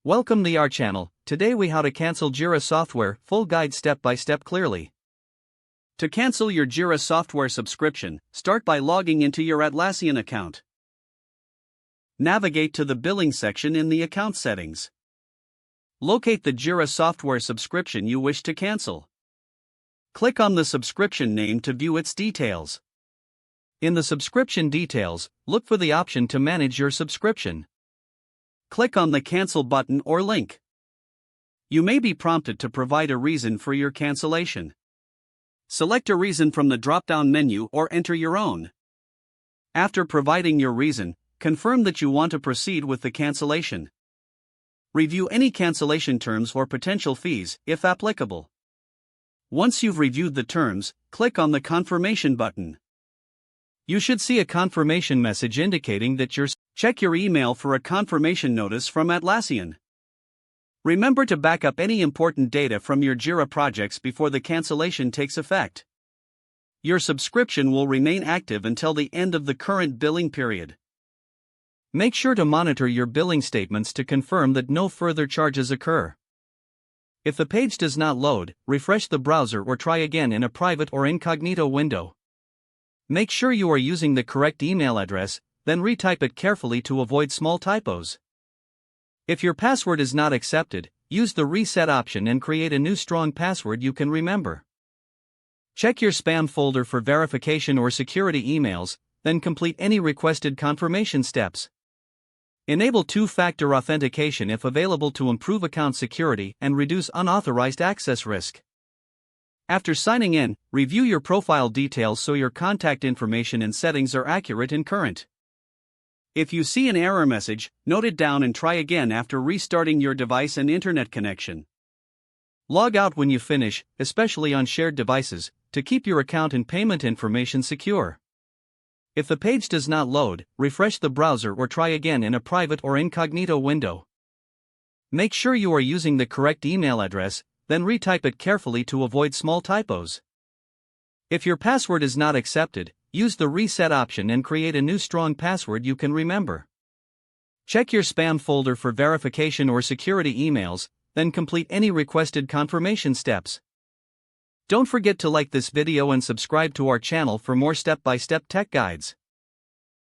Welcome to our channel. Today we how to cancel Jira software, full guide step by step clearly. To cancel your Jira software subscription, start by logging into your Atlassian account. Navigate to the billing section in the account settings. Locate the Jira software subscription you wish to cancel. Click on the subscription name to view its details. In the subscription details, look for the option to manage your subscription. Click on the Cancel button or link. You may be prompted to provide a reason for your cancellation. Select a reason from the drop-down menu or enter your own. After providing your reason, confirm that you want to proceed with the cancellation. Review any cancellation terms or potential fees, if applicable. Once you've reviewed the terms, click on the Confirmation button. You should see a confirmation message indicating that check your email for a confirmation notice from Atlassian. Remember to back up any important data from your Jira projects before the cancellation takes effect. Your subscription will remain active until the end of the current billing period. Make sure to monitor your billing statements to confirm that no further charges occur. If the page does not load, refresh the browser or try again in a private or incognito window. Make sure you are using the correct email address, then retype it carefully to avoid small typos. If your password is not accepted, use the reset option and create a new strong password you can remember. Check your spam folder for verification or security emails, then complete any requested confirmation steps. Enable two-factor authentication if available to improve account security and reduce unauthorized access risk. After signing in, review your profile details so your contact information and settings are accurate and current. If you see an error message, note it down and try again after restarting your device and internet connection. Log out when you finish, especially on shared devices, to keep your account and payment information secure. If the page does not load, refresh the browser or try again in a private or incognito window. Make sure you are using the correct email address, then retype it carefully to avoid small typos. If your password is not accepted, use the reset option and create a new strong password you can remember. Check your spam folder for verification or security emails, then complete any requested confirmation steps. Don't forget to like this video and subscribe to our channel for more step-by-step tech guides.